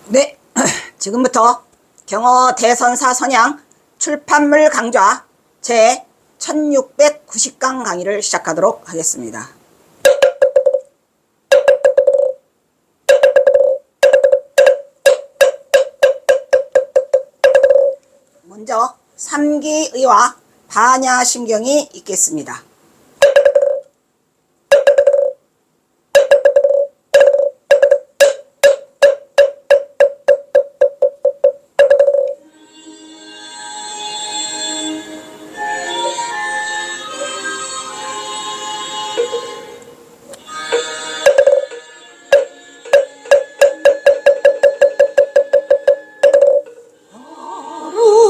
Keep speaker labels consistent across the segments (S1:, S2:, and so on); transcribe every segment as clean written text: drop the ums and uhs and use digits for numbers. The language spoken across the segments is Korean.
S1: 네, 지금부터 경어 대선사 선양 출판물 강좌 제 1690강 강의를 시작하도록 하겠습니다. 먼저 삼기의와 반야심경이 있겠습니다.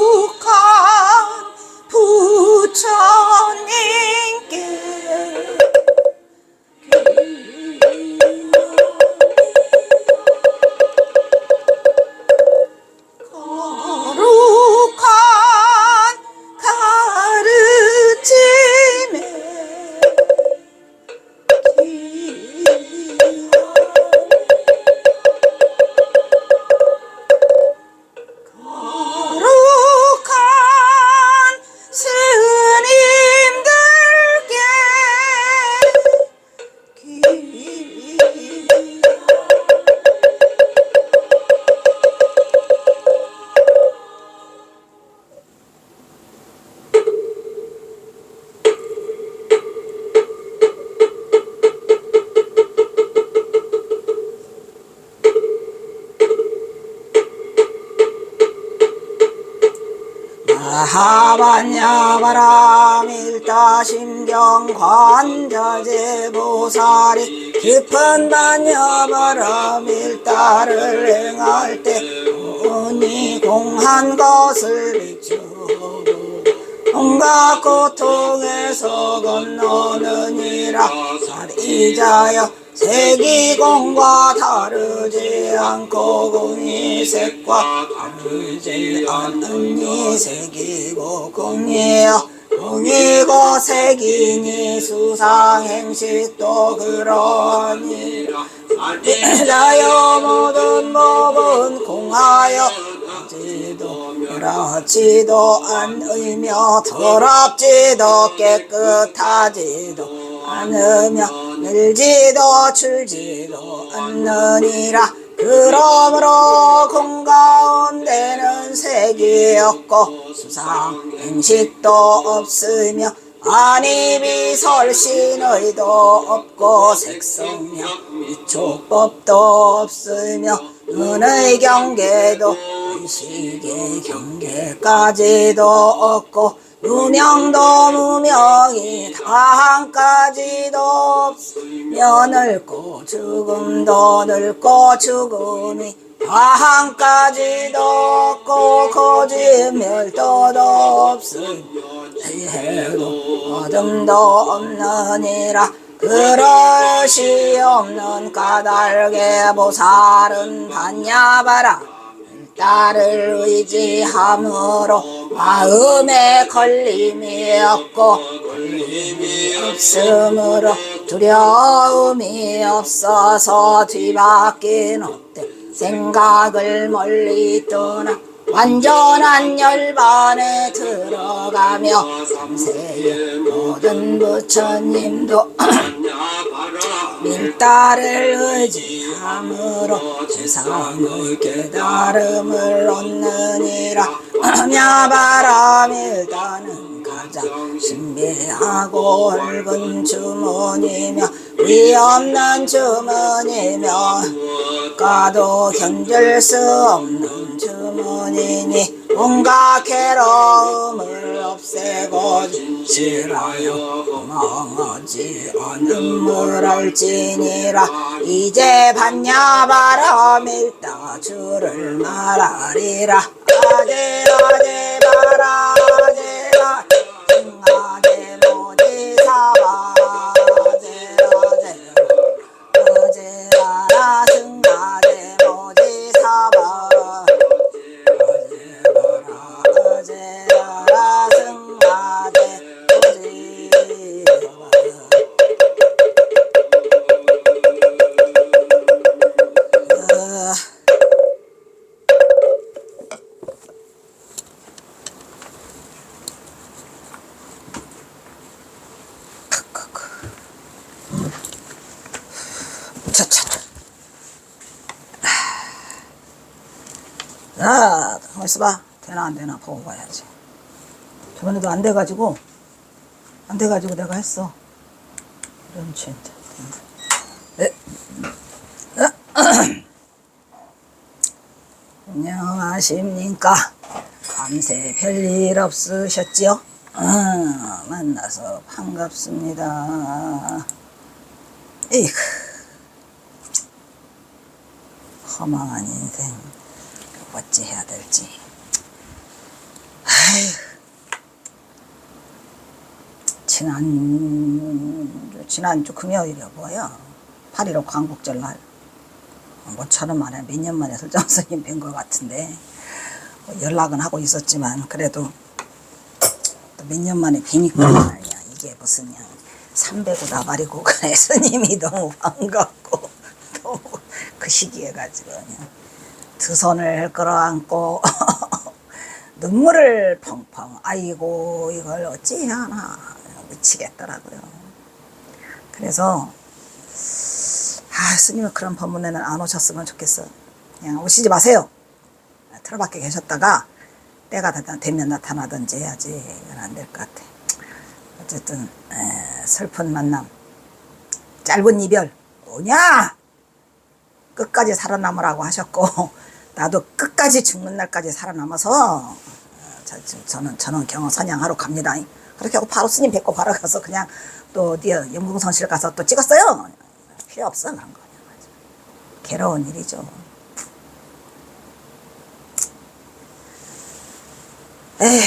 S1: 거룩한 부처님께 거룩한 가르침에 거룩한 스님들께 아하반야바라밀다심경 관자재보살이 깊은 반야바라밀다를 행할 때 온이 공한 것을 비추고 온갖 고통에서 건너느니라. 살이자여 세기공과 다르지 않고 공이 색과 다르지 않으니 색이고 공이여 공이고 색이니 수상행식도 그러니라. 살이자여 모든 법은 공하여 지도 멸하지도 않으며 더럽지도 깨끗하지도 않으며 늘지도 줄지도 않느니라. 그러므로 공가운데는 색이 없고 수상행식도 없으며 안이비설신의도 없고 색성력 이촉법도 없으며 은의 경계도 의식의 경계까지도 없고 무명도 무명이 다한까지도 없으며 늙고 죽음도 늙고 죽음이 다한까지도 없고 거짓멸도도 없으며 해도 어둠도 없느니라. 그릇이 없는 까닭에 보살은 반야바라 딸을 의지함으로 마음에 걸림이 없고 걸림이 없으므로 두려움이 없어서 뒤바뀐 헛된 생각을 멀리 떠나 완전한 열반에 들어가며 삼세의 모든 부처님도 밀다를 의지함으로 세상의 깨달음을 얻느니라. 야바라 밀다는 가장 신비하고 넓은 주문이며 위없는 주문이며 가도 견딜 수 없는 주문이니 온갖 괴로움을 없애고 진실하여 망하지 않음을 알지니라. 이제 반야바라 밀다 주를 말하리라. 아제 아제 바라 아제 아제 모지사바 아제 아제 바라 승아제 모지사바 아제 바라 승아제 모지사바 야, 가만 있어봐. 되나 안 되나 보고 가야지. 저번에도 안 돼가지고 내가 했어. 이런 진짜. 안녕하십니까. 밤새 별일 없으셨지요? 만나서 반갑습니다. 에이크, 허망한 인생. 어찌 해야 될지. 아휴, 지난주 금요일이야 뭐야? 8.15 광복절 날. 모처럼 만에 몇 년 만에 설정 스님 뵌 것 같은데, 연락은 하고 있었지만 그래도 또 몇 년 만에 뵈니까 말이야, 이게 무슨 그냥 삼배고 나발이고 그래. 스님이 너무 반갑고 너무 그 시기에 가지고 그냥 두 손을 끌어안고 눈물을 펑펑. 아이고 이걸 어찌 하나. 미치겠더라고요. 그래서 스님은 그런 법문에는 안 오셨으면 좋겠어. 그냥 오시지 마세요. 틀어박혀 계셨다가 때가 되면 나타나든지 해야지. 이건 안 될 것 같아. 어쨌든 슬픈 만남, 짧은 이별. 오냐? 끝까지 살아남으라고 하셨고 나도 끝까지 죽는 날까지 살아남아서 저는 경어 선양하러 갑니다. 그렇게 하고 바로 스님 뵙고 바로 가서 그냥 또 어디 영궁선실 가서 또 찍었어요. 필요 없어 그런 거. 괴로운 일이죠. 에휴,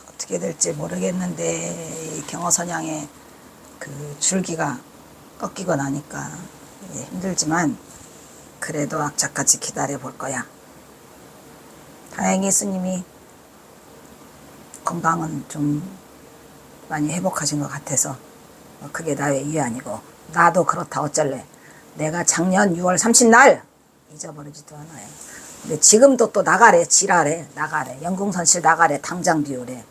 S1: 어떻게 될지 모르겠는데 이 경어선양의 그 줄기가 꺾이고 나니까 힘들지만 그래도 악착같이 기다려 볼 거야. 다행히 스님이 건강은 좀 많이 회복하신 것 같아서 그게 나의 위안이고, 나도 그렇다 어쩔래. 내가 작년 6월 30날 잊어버리지도 않아요. 근데 지금도 또 나가래. 지랄해. 나가래. 영궁선실 나가래. 당장 비우래.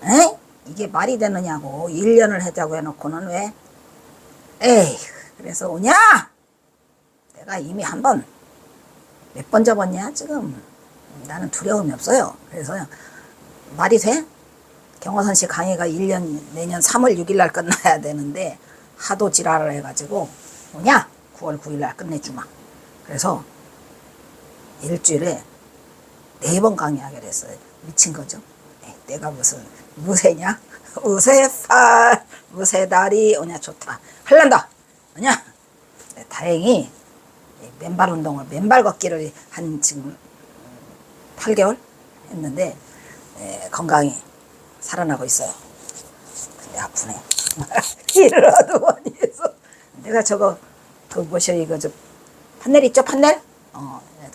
S1: 에? 이게 말이 되느냐고. 1년을 하자고 해놓고는 왜? 에이, 그래서 오냐? 내가 이미 몇 번 접었냐 지금. 나는 두려움이 없어요. 그래서 말이 돼? 경어선실 강의가 내년 3월 6일 날 끝나야 되는데 하도 지랄을 해가지고 오냐? 9월 9일 날 끝내주마. 그래서 일주일에 4번 강의하기로 했어요. 미친 거죠. 내가 무슨 무쇠냐? 무쇠팔 무쇠다리. 오냐? 좋다. 할란다. 오냐? 다행히 맨발 운동을, 맨발 걷기를 한 지금 8개월 했는데 건강히 살아나고 있어요. 근데 아프네. 일을 하도 많이 해서. 내가 이거 판넬 있죠? 판넬?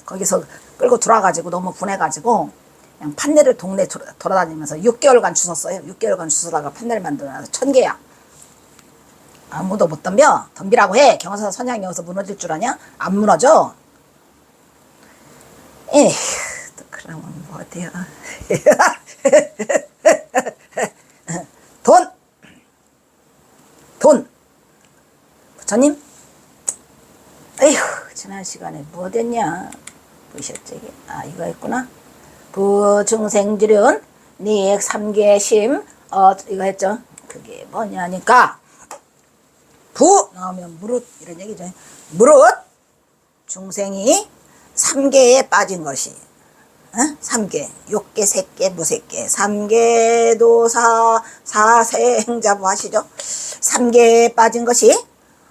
S1: 거기서 끌고 들어와가지고 너무 분해가지고 그냥 판넬을 동네 돌아다니면서 6개월간 주웠어요. 6개월간 주워다가 판넬 만들어놔서 1000개야. 아무도 못 덤비라고 해. 경화선 선양이 여기서 무너질 줄 아냐? 안 무너져. 에휴, 또 그러면 뭐 어때요? 돈! 부처님? 에휴, 지난 시간에 뭐 됐냐? 보셨지? 이거 했구나. 부중생들은 니액 3개심, 이거 했죠? 그게 뭐냐니까. 부 나오면 무릇, 이런 얘기죠. 무릇 중생이 3개에 빠진 것이, 3개, 욕계, 색계, 무색계, 3계도사, 사생자부 하시죠? 3개에 빠진 것이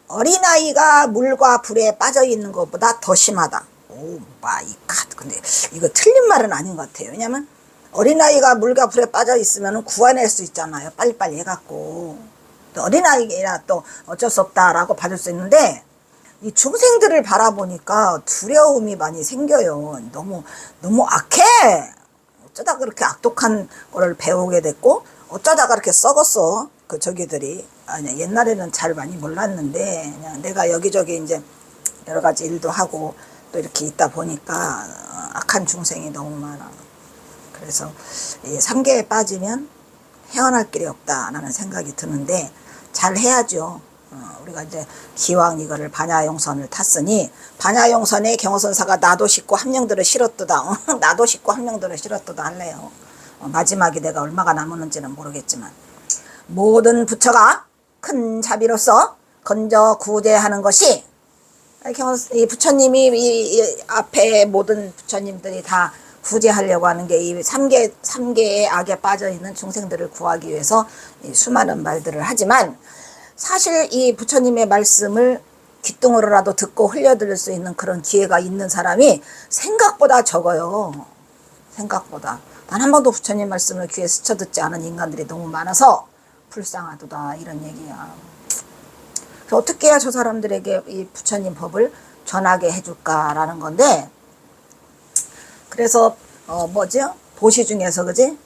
S1: 어린아이가 물과 불에 빠져 있는 것보다 더 심하다. 오 마이 갓. 근데 이거 틀린 말은 아닌 것 같아요. 왜냐면 어린아이가 물과 불에 빠져 있으면 구해낼 수 있잖아요. 빨리빨리 해갖고. 또 어린아이라 또 어쩔 수 없다라고 받을 수 있는데, 이 중생들을 바라보니까 두려움이 많이 생겨요. 너무 악해. 어쩌다 그렇게 악독한 거를 배우게 됐고, 어쩌다가 그렇게 썩었어. 저기들이. 아니, 옛날에는 잘 많이 몰랐는데, 그냥 내가 여기저기 이제 여러 가지 일도 하고 또 이렇게 있다 보니까 악한 중생이 너무 많아. 그래서 이 3계에 빠지면 헤어날 길이 없다라는 생각이 드는데, 잘 해야죠. 우리가 이제 기왕 이거를 반야용선을 탔으니 반야용선에 경호선사가 나도 싣고 함령들을 실었도다. 나도 싣고 함령들을 실었도다 할래요. 마지막에 내가 얼마가 남았는지는 모르겠지만 모든 부처가 큰 자비로서 건져 구제하는 것이 이 부처님이 이 앞에 모든 부처님들이 다 구제하려고 하는 게 이 삼계의 악에 빠져 있는 중생들을 구하기 위해서 수많은 말들을 하지만 사실 이 부처님의 말씀을 귓등으로라도 듣고 흘려들을 수 있는 그런 기회가 있는 사람이 생각보다 적어요. 생각보다. 단 한 번도 부처님 말씀을 귀에 스쳐 듣지 않은 인간들이 너무 많아서 불쌍하도다 이런 얘기야. 어떻게 해야 저 사람들에게 이 부처님 법을 전하게 해줄까라는 건데, 그래서 뭐죠? 보시 중에서 그지?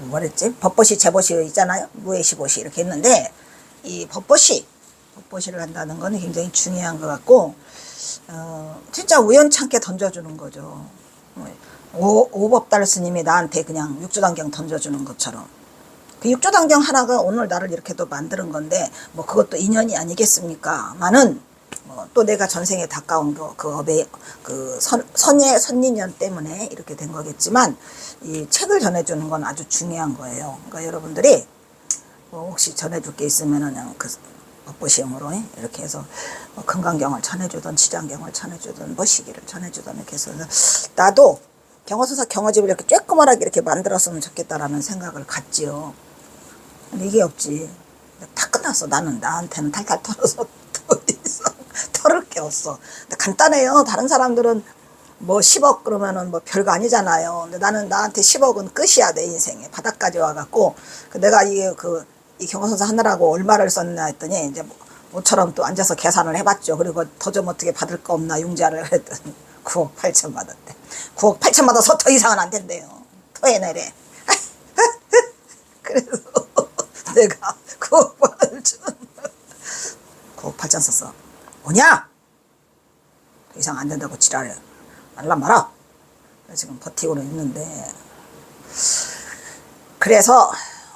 S1: 뭐랬지? 법보시, 재보시 있잖아요. 무예시, 보시 이렇게 했는데 이 법보시를 한다는 거는 굉장히 중요한 것 같고, 진짜 우연찮게 던져주는 거죠. 오법달 스님이 나한테 그냥 육조단경 던져주는 것처럼. 그 육조단경 하나가 오늘 나를 이렇게 또 만드는 건데 뭐 그것도 인연이 아니겠습니까? 많은 또 내가 전생에 가까운 그 업의 그 선인연 때문에 이렇게 된 거겠지만 이 책을 전해주는 건 아주 중요한 거예요. 그러니까 여러분들이 혹시 전해줄 게 있으면은 그냥 그 법보시용으로 이렇게 해서 금강경을 전해주든 지장경을 전해주든 시기를 전해주든 이렇게 해서 나도 경호선사 경호집을 이렇게 쬐끄만하게 이렇게 만들었으면 좋겠다라는 생각을 갖지요. 근데 이게 없지. 다 끝났어. 나한테는 탈탈 털어서 털을 게 없어. 근데 간단해요. 다른 사람들은 뭐 10억 그러면은 뭐 별거 아니잖아요. 근데 나한테 10억은 끝이야. 내 인생에. 바닥까지 와갖고. 내가 이 경호선사 하느라고 얼마를 썼나 했더니 이제 모처럼 또 앉아서 계산을 해봤죠. 그리고 더 좀 어떻게 받을 거 없나 융자를 했더니 9억 8천 받았대. 9억 8천 받아서 더 이상은 안 된대요. 더 해내래. 그래서 내가 9억 8천 9억 8천 썼어. 뭐냐? 더 이상 안 된다고 지랄해. 말란 말아. 지금 버티고는 있는데, 그래서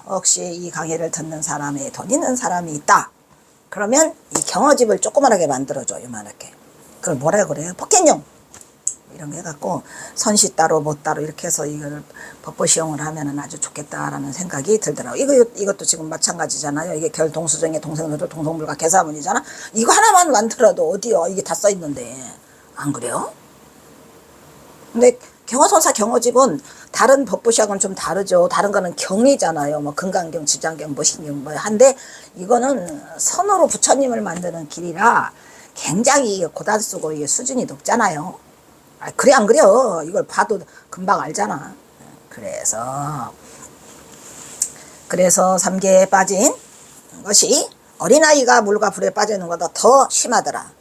S1: 혹시 이 강의를 듣는 사람에 돈 있는 사람이 있다. 그러면 이 경어집을 조그만하게 만들어줘. 요만하게. 그걸 뭐라 그래요? 포켓용. 이런 거 해갖고 선시 따로 뭐 따로 이렇게 해서 이걸 법보시용을 하면은 아주 좋겠다라는 생각이 들더라고요. 이것도 지금 마찬가지잖아요. 이게 결동수정의 동생들도 동성불가 개사문이잖아. 이거 하나만 만들어도 어디요? 이게 다 써있는데. 안 그래요? 근데 경어선사 경어집은 다른 법보시하고는 좀 다르죠. 다른 거는 경이잖아요. 뭐 금강경, 지장경, 신경 한데 이거는 선으로 부처님을 만드는 길이라 굉장히 고단수고 이게 수준이 높잖아요. 그래 안 그래요? 이걸 봐도 금방 알잖아. 그래서 삼계에 빠진 것이 어린아이가 물과 불에 빠지는 것보다 더 심하더라.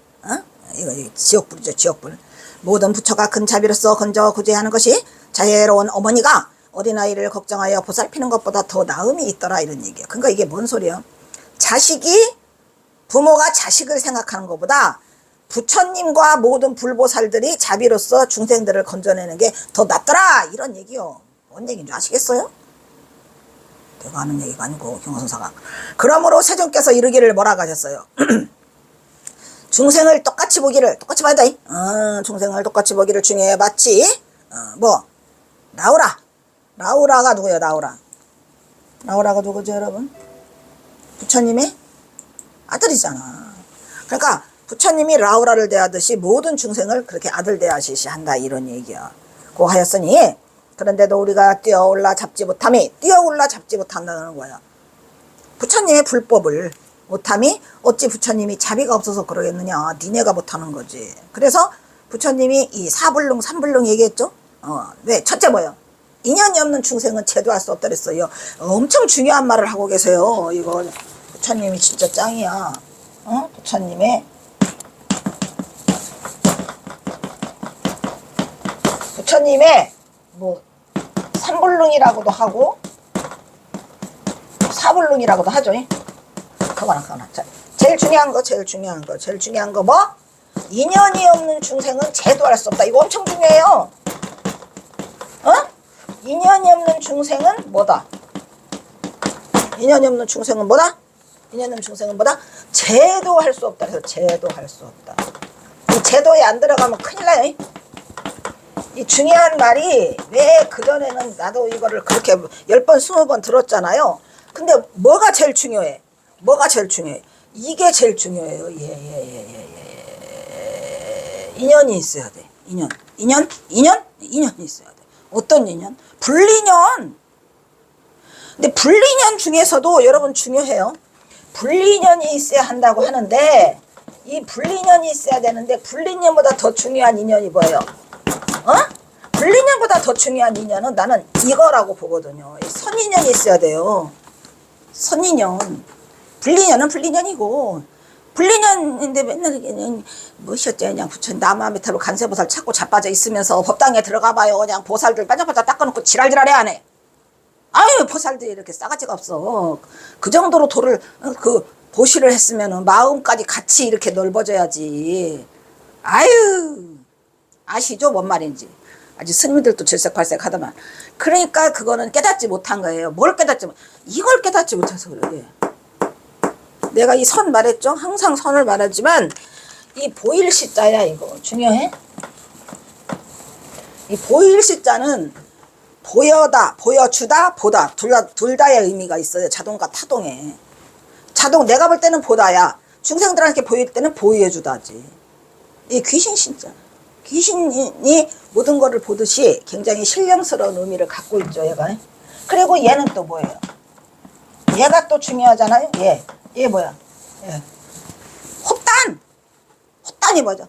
S1: 이거 지옥불이죠. 지옥불. 모든 부처가 큰 자비로서 건져 구제하는 것이 자애로운 어머니가 어린아이를 걱정하여 보살피는 것보다 더 나음이 있더라 이런 얘기야. 그러니까 이게 뭔 소리야? 부모가 자식을 생각하는 것보다 부처님과 모든 불보살들이 자비로서 중생들을 건져내는 게 더 낫더라 이런 얘기요. 뭔 얘기인 줄 아시겠어요? 내가 하는 얘기가 아니고 경호선사가. 그러므로 세존께서 이르기를 뭐라고 하셨어요? 중생을 똑같이 보기를, 똑같이 봐야 돼. 중생을 똑같이 보기를 중요해 봤지. 라우라가 누구예요? 라우라가 누구죠 여러분? 부처님의 아들이잖아. 그러니까 부처님이 라우라를 대하듯이 모든 중생을 그렇게 아들 대하시시 한다 이런 얘기야. 고 하였으니 그런데도 우리가 뛰어올라 잡지 못한다는 거야. 부처님의 불법을 못함이 어찌 부처님이 자비가 없어서 그러겠느냐. 니네가 못하는 거지. 그래서 부처님이 이 사불능 삼불능 얘기했죠. 왜? 첫째 뭐예요? 인연이 없는 중생은 제도할 수 없다 그랬어요. 엄청 중요한 말을 하고 계세요. 이거 부처님이 진짜 짱이야. 부처님의 뭐 삼불능이라고도 하고 사불능이라고도 하죠. 그거나. 제일 중요한 거 뭐? 인연이 없는 중생은 제도할 수 없다. 이거 엄청 중요해요. 인연이 없는 중생은 뭐다? 인연 없는 중생은 뭐다? 제도할 수 없다. 그래서 제도할 수 없다. 이 제도에 안 들어가면 큰일 나요. 이 중요한 말이 왜 그전에는 나도 이거를 그렇게 10번 20번 들었잖아요. 근데 뭐가 제일 중요해? 뭐가 제일 중요해? 이게 제일 중요해요. 인연이 있어야 돼. 인연이 있어야 돼. 어떤 인연? 불인연. 근데 불인연 중에서도 여러분 중요해요. 불인연이 있어야 한다고 하는데 이 불인연이 있어야 되는데 불인연보다 더 중요한 인연이 뭐예요? 불인연보다 더 중요한 인연은 나는 이거라고 보거든요. 선인연이 있어야 돼요. 선인연. 불인연은 불인연이고 불인연인데 맨날 뭐셨죠? 그냥 부처님 나무아미타불 간세보살 찾고 자빠져 있으면서 법당에 들어가 봐요. 그냥 보살들 반짝반짝 닦아놓고 지랄지랄해 안 해. 아유 보살들이 이렇게 싸가지가 없어. 그 정도로 도를 보시를 했으면은 마음까지 같이 이렇게 넓어져야지. 아유 아시죠? 뭔 말인지. 아직 스님들도 질색팔색 하더만. 그러니까 그거는 깨닫지 못한 거예요. 뭘 깨닫지 못, 이걸 깨닫지 못해서 그래. 내가 이 선 말했죠? 항상 선을 말하지만 이 보일 시자야 이거 중요해? 이 보일 시자는 보여다, 보여주다, 보다 둘 다의 의미가 있어요. 자동과 타동에. 자동 내가 볼 때는 보다야. 중생들한테 보일 때는 보여주다지. 이 귀신 신자. 귀신이 모든 것을 보듯이 굉장히 신령스러운 의미를 갖고 있죠, 얘가. 그리고 얘는 또 뭐예요? 얘가 또 중요하잖아요. 얘 뭐야? 헛단이 뭐죠?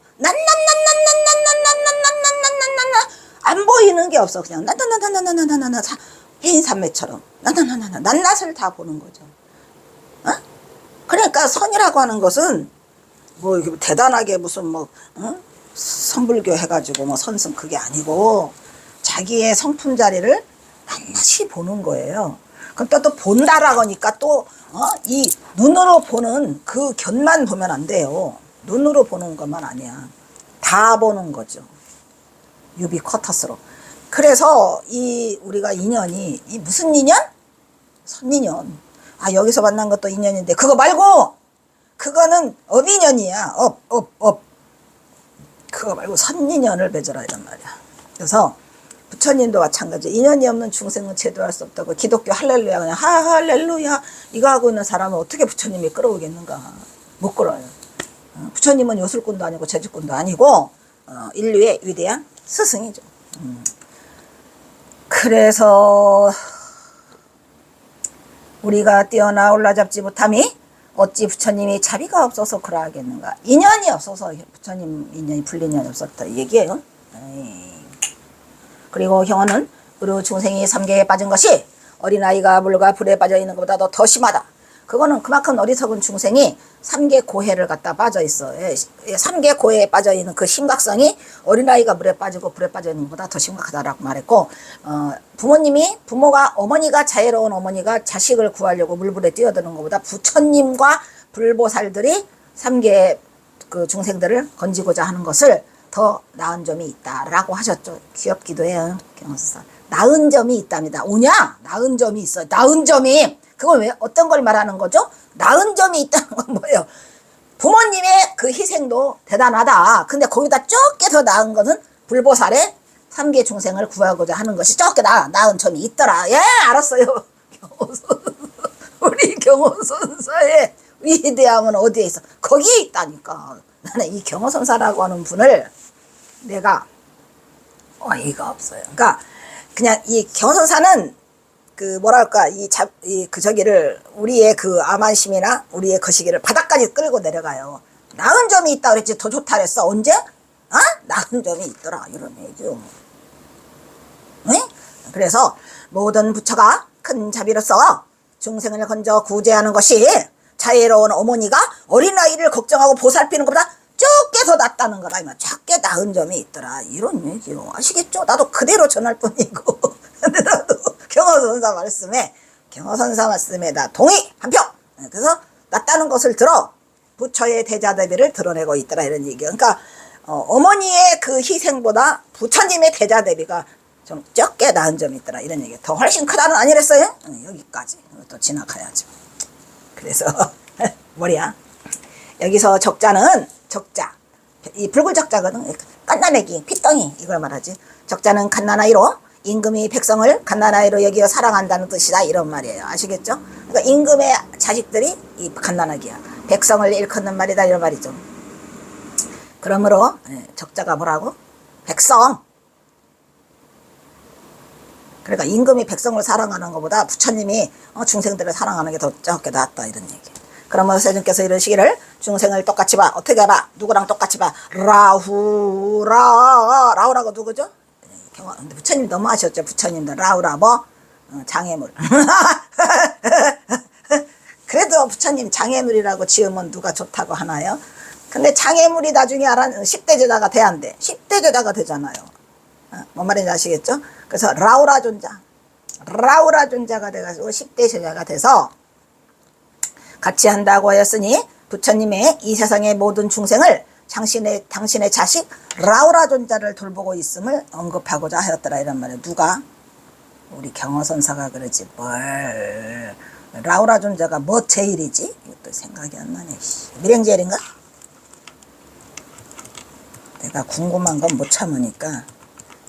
S1: 안 보이는 게 없어. 그냥 난난난난난난난난 해인산매처럼 난낱을 다 보는 거죠. 그러니까 선이라고 하는 것은 뭐 대단하게 무슨 뭐 선불교 해가지고 뭐 선승 그게 아니고 자기의 성품 자리를 낱낱이 보는 거예요. 그럼 또 본다라고 하니까 또 이 눈으로 보는 그 견만 보면 안 돼요. 눈으로 보는 것만 아니야. 다 보는 거죠. 유비 쿼터스로. 그래서 이 우리가 인연이 이 무슨 인연? 선인연. 여기서 만난 것도 인연인데 그거 말고 그거는 업인연이야. 업. 그거 말고 선인연을 맺어라 이란 말이야. 그래서 부처님도 마찬가지. 인연이 없는 중생은 제도할 수 없다고. 기독교 할렐루야 그냥 할렐루야 이거 하고 있는 사람은 어떻게 부처님이 끌어오겠는가. 못 끌어요. 부처님은 요술꾼도 아니고 재주꾼도 아니고 인류의 위대한 스승이죠. 그래서 우리가 뛰어나 올라잡지 못함이 어찌 부처님이 자비가 없어서 그러하겠는가. 인연이 없어서 부처님 인연이 불인연이 없었다 이 얘기예요. 그리고 경어는 의료 중생이 삼계에 빠진 것이 어린아이가 물과 불에 빠져 있는 것보다 더 심하다. 그거는 그만큼 어리석은 중생이 삼계 고해를 갖다 빠져 있어. 삼계 고해에 빠져 있는 그 심각성이 어린아이가 물에 빠지고 불에 빠져 있는 것보다 더 심각하다라고 말했고, 어머니가 자애로운 어머니가 자식을 구하려고 물불에 뛰어드는 것보다 부처님과 불보살들이 삼계 그 중생들을 건지고자 하는 것을 더 나은 점이 있다라고 하셨죠. 귀엽기도 해요. 경호사. 나은 점이 있답니다. 오냐? 나은 점이 있어요. 나은 점이. 그건 왜 어떤 걸 말하는 거죠? 나은 점이 있다는 건 뭐예요? 부모님의 그 희생도 대단하다. 근데 거기다 적게 더 나은 것은 불보살의 삼계 중생을 구하고자 하는 것이 적게 나은 점이 있더라. 예, 알았어요. 우리 경호선사의 위대함은 어디에 있어? 거기에 있다니까. 나는 이 경호선사라고 하는 분을 내가 어이가 없어요. 그러니까 그냥 이 경호선사는 그 뭐랄까 저기를 우리의 그 암안심이나 우리의 거시기를 바닥까지 끌고 내려가요. 나은 점이 있다 그랬지 더 좋다 그랬어. 언제? 나은 점이 있더라 이런 얘기죠. 네? 그래서 모든 부처가 큰 자비로서 중생을 건져 구제하는 것이 자애로운 어머니가 어린아이를 걱정하고 보살피는 것보다 적게 더 낫다는 거라. 적게 나은 점이 있더라 이런 얘기요. 아시겠죠? 나도 그대로 전할 뿐이고 근데 나도 경호선사 말씀에 나 동의 한표. 그래서 낫다는 것을 들어 부처의 대자대비를 드러내고 있더라 이런 얘기요. 그러니까 어머니의 그 희생보다 부처님의 대자대비가 좀 적게 나은 점이 있더라 이런 얘기. 더 훨씬 크다는 아니랬어요? 여기까지 또 지나가야죠. 그래서 뭐야? 여기서 적자는 적자. 이 붉은 적자거든. 갓난애기, 핏덩이 이걸 말하지. 적자는 갓난아이로 임금이 백성을 갓난아이로 여기어 사랑한다는 뜻이다 이런 말이에요. 아시겠죠? 그러니까 임금의 자식들이 이 갓난아기야. 백성을 일컫는 말이다 이런 말이죠. 그러므로 적자가 뭐라고? 백성. 그러니까 임금이 백성을 사랑하는 것보다 부처님이 중생들을 사랑하는 게 더 적게 낫다 이런 얘기. 그러면 세존께서 이러시기를 중생을 똑같이 봐. 어떻게 봐? 누구랑 똑같이 봐? 라후라고 누구죠? 근데 부처님 너무 아셨죠? 부처님도 라후라 뭐? 장애물. 그래도 부처님 장애물이라고 지으면 누가 좋다고 하나요? 근데 장애물이 나중에 10대 제자가 돼야 안 돼. 10대 제자가 되잖아요. 뭔 말인지 아시겠죠? 그래서 라우라 존자가 돼가지고 10대 제자가 돼서 같이 한다고 하였으니 부처님의 이 세상의 모든 중생을 당신의 자식 라우라 존자를 돌보고 있음을 언급하고자 하였더라 이런 말이에요. 누가? 우리 경어선사가 그러지 뭘. 라우라 존자가 뭐 제일이지? 이것도 생각이 안 나네. 밀행제일인가? 내가 궁금한 건 못 참으니까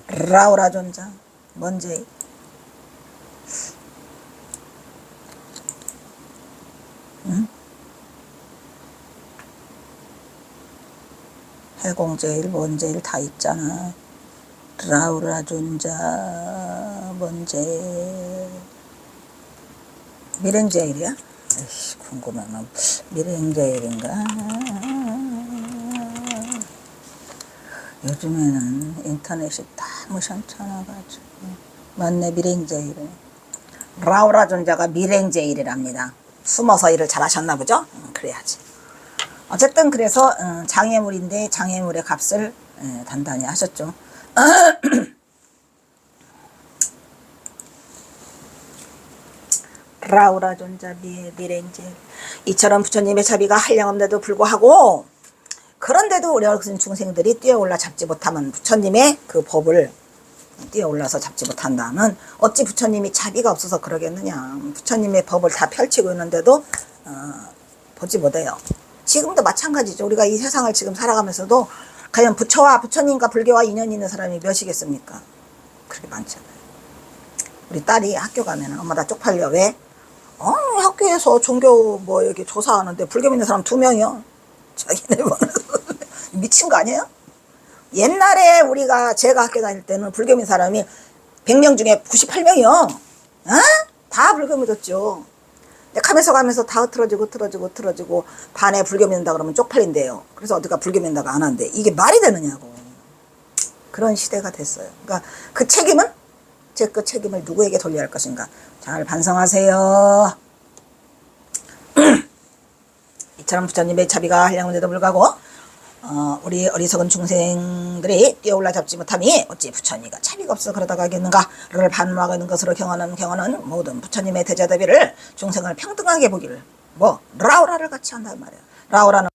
S1: 라우라 존자 뭔 제일? 응? 해공제일 뭔제일 다 있잖아. 라우라 존자 뭔제일? 밀행제일이야? 에이씨, 궁금하면 밀행제일인가? 요즘에는 인터넷이 너무 시원찮아가지고. 맞네, 밀행제일은. 라우라 존자가 밀행제일이랍니다. 숨어서 일을 잘하셨나 보죠? 그래야지. 어쨌든 그래서 장애물인데 장애물의 값을 단단히 하셨죠. 라우라 존자 밀행제일. 이처럼 부처님의 자비가 한량없는데도 불구하고 그런데도 우리 어르신 중생들이 뛰어올라 잡지 못하면 부처님의 그 법을 뛰어올라서 잡지 못한다면 어찌 부처님이 자비가 없어서 그러겠느냐. 부처님의 법을 다 펼치고 있는데도 보지 못해요. 지금도 마찬가지죠. 우리가 이 세상을 지금 살아가면서도 과연 부처와 부처님과 불교와 인연이 있는 사람이 몇이겠습니까? 그렇게 많잖아요. 우리 딸이 학교 가면 엄마 나 쪽팔려. 왜? 학교에서 종교 뭐 이렇게 조사하는데 불교 믿는 사람 2명이요. 자기네 미친 거 아니에요? 옛날에 제가 학교 다닐 때는 불교 믿는 사람이 100명 중에 98명이요. 다 불교 믿었죠. 가면서 다 틀어지고 반에 불교 믿는다 그러면 쪽팔린대요. 그래서 어디가 불교 믿는다고 안 한대. 이게 말이 되느냐고. 그런 시대가 됐어요. 그러니까 그 책임은 그 책임을 누구에게 돌려야 할 것인가. 잘 반성하세요. 이처럼 부처님의 자비가 한량한데도 불구하고 우리 어리석은 중생들이 뛰어올라 잡지 못함이 어찌 부처님과 자비가 없어 그러다가 하겠는가를 반문하고 있는 것으로 경하는 모든 부처님의 대자대비를 중생을 평등하게 보기를 라우라를 같이 한단 말이에요. 라우라는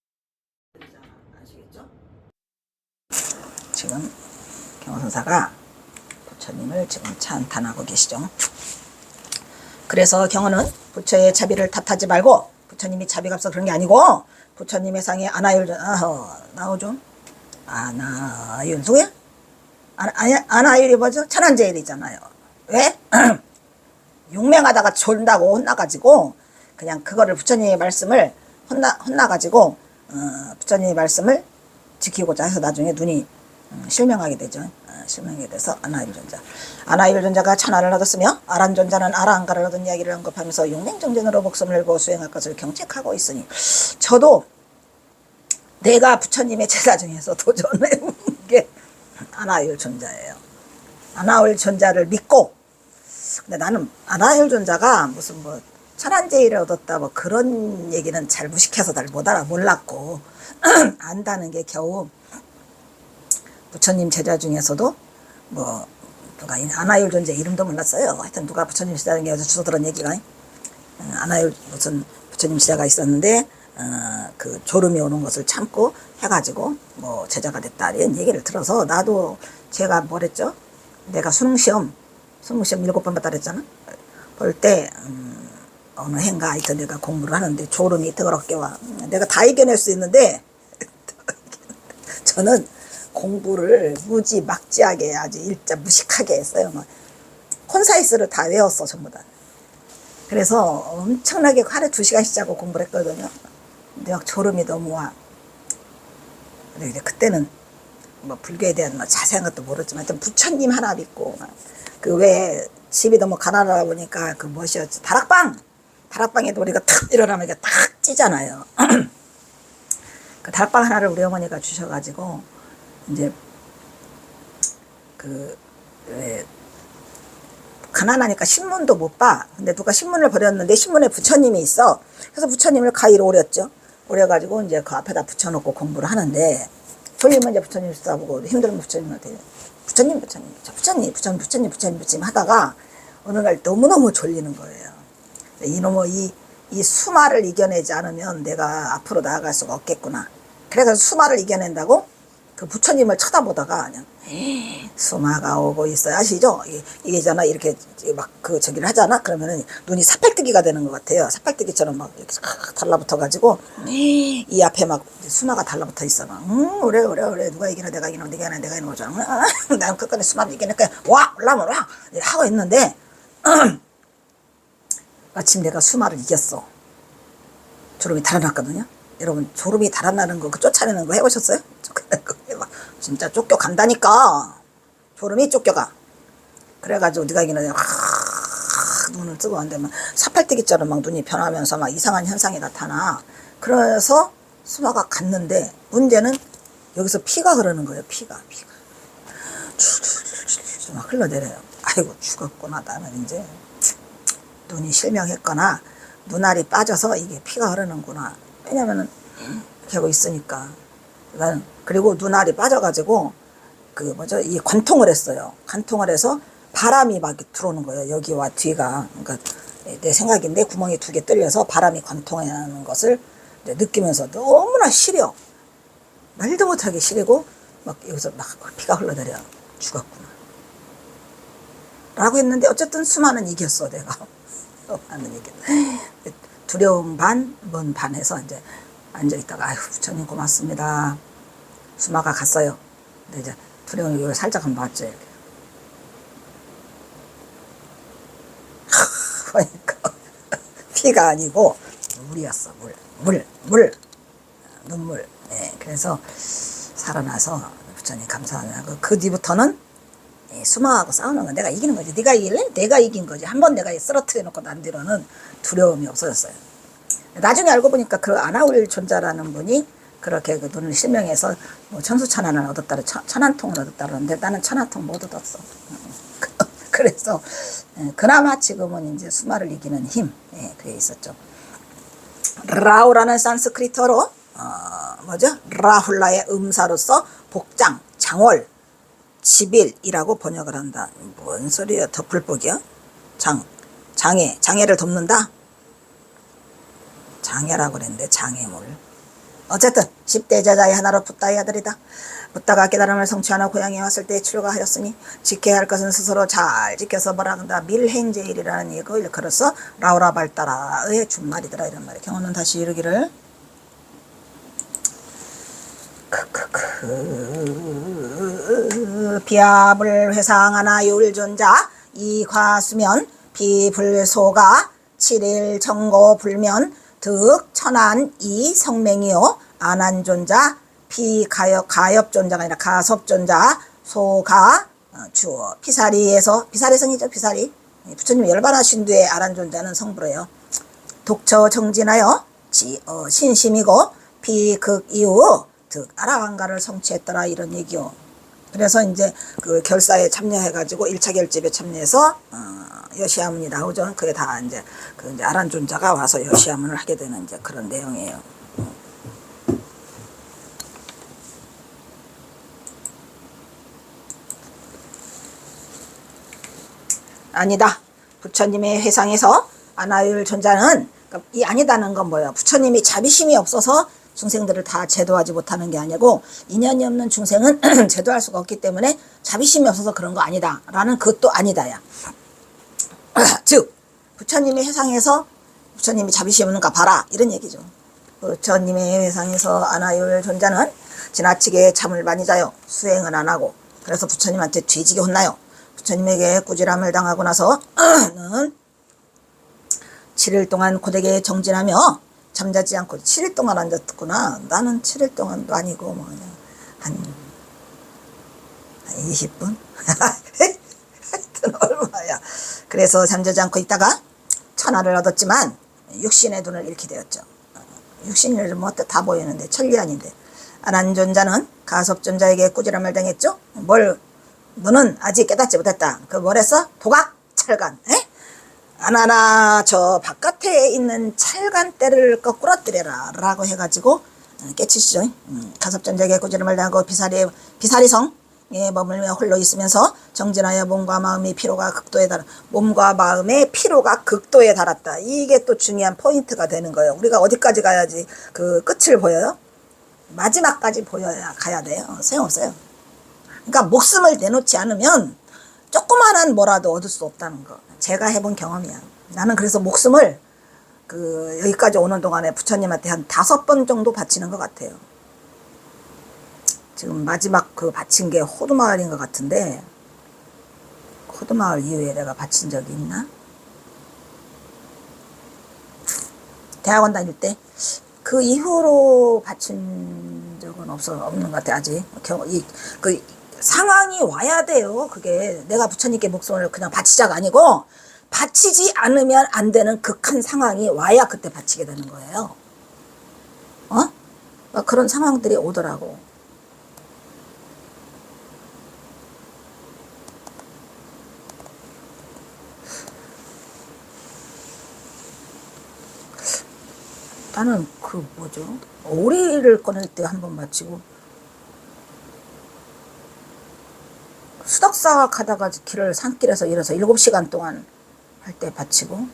S1: 아시겠죠? 지금 경허선사가 부처님을 지금 찬탄하고 계시죠. 그래서 경허는 부처의 자비를 탓하지 말고 부처님이 자비가 없어 그런 게 아니고 부처님의 상에 아나율 나오죠. 아나율 누구야? 아나율이 뭐죠? 천안제일이잖아요. 왜? 용맹하다가 졸다고 혼나가지고 그냥 그거를 부처님의 말씀을 혼나가지고 부처님의 말씀을 지키고자 해서 나중에 눈이 실명하게 되죠. 실명하게 돼서 아나율 존자가 천하를 얻었으며 아란 존자는 아라한가를 얻은 이야기를 언급하면서 용맹정진으로 목숨을 걸고 수행할 것을 경책하고 있으니 저도 내가 부처님의 제자 중에서 도전해본 게 아나율 존자예요. 아나율 존자를 믿고 근데 나는 아나율 존자가 무슨 천안제일을 얻었다 그런 얘기는 잘 무식해서 잘 몰랐고 안다는 게 겨우 부처님 제자 중에서도 누가 아나율 존재 이름도 몰랐어요. 하여튼 누가 부처님 제자인 게 주워 들은 얘기가 아나율 무슨 부처님 제자가 있었는데 그 졸음이 오는 것을 참고 해가지고 제자가 됐다 이런 얘기를 들어서 나도 제가 뭐랬죠? 내가 수능시험 7번 봤다 그랬잖아. 볼 때 어느 해인가 하여튼 내가 공부를 하는데 졸음이 더럽게 와. 내가 다 이겨낼 수 있는데 저는 공부를 무지막지하게 아주 일자 무식하게 했어요. 막 콘사이스를 다 외웠어 전부 다. 그래서 엄청나게 하루에 2시간씩 자고 공부를 했거든요. 근데 막 졸음이 너무 와. 근데 이제 그때는 뭐 불교에 대한 뭐 자세한 것도 모르지만 좀 부처님 하나 믿고 그 왜 집이 너무 가난하다 보니까 그 무엇이었지 다락방에도 우리가 탁 일어나면 이렇게 탁 찌잖아요. 그 다락방 하나를 우리 어머니가 주셔가지고 이제 그 왜 가난하니까 신문도 못 봐. 근데 누가 신문을 버렸는데 신문에 부처님이 있어. 그래서 부처님을 가위로 오렸죠. 오려가지고 이제 그 앞에다 붙여놓고 공부를 하는데 졸리면 이제 부처님 써보고 힘들면 부처님한테 부처님 하다가 어느 날 너무너무 졸리는 거예요. 이놈의 이 수마를 이겨내지 않으면 내가 앞으로 나아갈 수가 없겠구나. 그래서 수마를 이겨낸다고 그 부처님을 쳐다보다가 그냥 수마가 오고 있어요. 아시죠? 이게 있잖아. 이렇게 막 그 저기를 하잖아. 그러면은 눈이 사팔뜨기가 되는 것 같아요. 사팔뜨기처럼 막 이렇게 달라붙어가지고 이 앞에 막 수마가 달라붙어 있어. 막 그래 누가 이기나 내가 이기나 내가 이기는 거잖아. 난 끝까지 수마를 이기니까 와 올라오면 와 하고 있는데 마침 내가 수마를 이겼어. 졸음이 달아났거든요. 여러분 졸음이 달아나는 거 그 쫓아내는 거 해보셨어요? 진짜 쫓겨간다니까. 졸음이 쫓겨가. 그래가지고 네가 이기는 눈을 뜨고 안 되면 사팔뜨기처럼 막 눈이 변하면서 막 이상한 현상이 나타나. 그래서 수마가 갔는데 문제는 여기서 피가 흐르는 거예요. 피가 막 흘러내려요. 아이고 죽었구나. 나는 이제 눈이 실명했거나 눈알이 빠져서 이게 피가 흐르는구나. 왜냐면은 이렇게 하고 있으니까. 나는 그리고 눈알이 빠져가지고 그 뭐죠 이 관통을 했어요. 관통을 해서 바람이 막 들어오는 거예요. 여기와 뒤가. 그러니까 내 생각인데 구멍이 2개 뚫려서 바람이 관통하는 것을 느끼면서 너무나 시려. 말도 못하게 시리고 막 여기서 막 피가 흘러내려. 죽었구나 라고 했는데 어쨌든 수마는 이겼어. 내가 수마는 이겼어. 두려움 반, 뭔 반 해서 이제 앉아있다가 아유 부처님 고맙습니다. 수마가 갔어요. 근데 이제 두려움이 여기 살짝 한번 봤죠. 이렇게. 그러니까 피가 아니고 물이었어. 물 눈물. 네, 그래서 살아나서 부처님 감사하고 그 뒤부터는 수마하고 싸우는 건 내가 이기는 거지. 네가 이길래? 내가 이긴 거지. 한번 내가 쓰러뜨려 놓고 난 뒤로는 두려움이 없어졌어요. 나중에 알고 보니까 그 아나울 존자라는 분이 그렇게 그 눈을 실명해서 뭐 천수천안을 얻었다, 천안통을 얻었다 그러는데 나는 천안통 못 얻었어. 그래서 그나마 지금은 이제 수마를 이기는 힘, 그게 있었죠. 라우라는 산스크리트어로 뭐죠? 라훌라의 음사로서 복장, 장월, 지빌이라고 번역을 한다. 뭔 소리야? 덮을복이야? 장애를 덮는다? 장애라고 그랬는데 장애물. 어쨌든 10대 제자의 하나로 붓다의 아들이다. 붓다가 깨달음을 성취하나 고향에 왔을 때 출가하였으니 지켜야 할 것은 스스로 잘 지켜서 뭐라 한다. 밀행제일이라는 이걸 일컬어서 라우라 발따라의 준말이더라 이런 말이에요. 경호는 다시 이르기를 비압을 회상하나 율존자 이과수면 비불소가 7일 정고 불면 득 천안 이 성맹이요 안한존자 가엽존자가 아니라 가섭존자 소가 주어 피사리에서 피사리성이죠. 피사리 부처님 열반하신 뒤에 안한존자는 성부래요. 독처 정진하여 신심이고 비극 이후 득 아라한가를 성취했더라 이런 얘기요. 그래서 이제 그 결사에 참여해가지고 1차 결집에 참여해서 여시아문이 나오죠. 그게 다 이제 그 이제 아란존자가 와서 여시아문을 하게 되는 이제 그런 내용이에요. 아니다. 부처님의 회상에서 아나율 존자는 이 아니다는 건 뭐예요? 부처님이 자비심이 없어서 중생들을 다 제도하지 못하는 게 아니고 인연이 없는 중생은 제도할 수가 없기 때문에 자비심이 없어서 그런 거 아니다 라는 그것도 아니다야. 즉 부처님의 회상에서 부처님이 자비심 없는가 봐라 이런 얘기죠. 부처님의 회상에서 아나요일 존자는 지나치게 잠을 많이 자요. 수행은 안 하고. 그래서 부처님한테 뒤지게 혼나요. 부처님에게 꾸지람을 당하고 나서는 7일 동안 고되게 정진하며 잠자지 않고 7일 동안 앉았구나. 나는 7일 동안도 아니고 뭐 그냥 한 20분? 하여튼 얼마야. 그래서 잠자지 않고 있다가 천하를 얻었지만 육신의 눈을 잃게 되었죠. 육신을 뭐 다 보이는데 천리안인데. 아난존자는 가섭존자에게 꾸지람을 당했죠. 너는 아직 깨닫지 못했다. 뭘 했어? 도각 찰간. 아나나 저 바깥에 있는 찰간대를 거꾸러뜨려라 라고 해가지고 깨치시죠. 가섭존자에게 꾸지람을 당하고 비사리성에 머물며 홀로 있으면서 정진하여 몸과 마음의 피로가 극도에 달았다. 이게 또 중요한 포인트가 되는 거예요. 우리가 어디까지 가야지 그 끝을 보여요? 마지막까지 보여야 가야 돼요. 소용없어요. 그러니까 목숨을 내놓지 않으면 조그만한 뭐라도 얻을 수 없다는 거. 제가 해본 경험이야. 나는 그래서 목숨을 여기까지 오는 동안에 부처님한테 한 5번 정도 바치는 것 같아요. 지금 마지막 바친 게 호두마을인 것 같은데, 호두마을 이후에 내가 바친 적이 있나? 대학원 다닐 때 그 이후로 바친 적은 없는 것 같아. 아직 상황이 와야 돼요. 그게 내가 부처님께 목숨을 그냥 바치자가 아니고 바치지 않으면 안 되는 극한 상황이 와야 그때 바치게 되는 거예요. 막 그런 상황들이 오더라고. 나는 오리를 꺼낼 때 한 번 바치고, 수덕사학 하다가 산길에서 일어서 7시간 동안 할 때 바치고,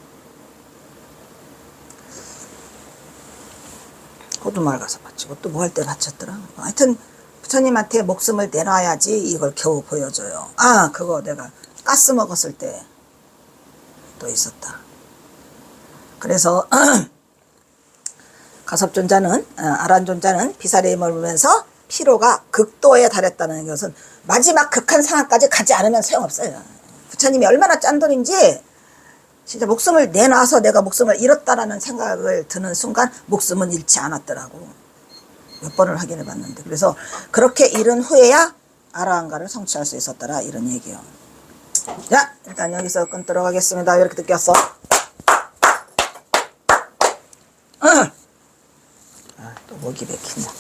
S1: 호두마을 가서 바치고, 또 뭐 할 때 바쳤더라. 하여튼 부처님한테 목숨을 내놔야지 이걸 겨우 보여줘요. 그거 내가 가스 먹었을 때 또 있었다. 그래서 가섭존자는 아란존자는 비사리에 머물면서 피로가 극도에 달했다는 것은 마지막 극한 상황까지 가지 않으면 소용없어요. 부처님이 얼마나 짠돌인지 진짜 목숨을 내놔서 내가 목숨을 잃었다라는 생각을 드는 순간 목숨은 잃지 않았더라고. 몇 번을 확인해 봤는데. 그래서 그렇게 잃은 후에야 아라한가를 성취할 수 있었더라 이런 얘기요. 자, 일단 여기서 끊도록 하겠습니다. 왜 이렇게 늦게 왔어? 또 목이 맥힌다.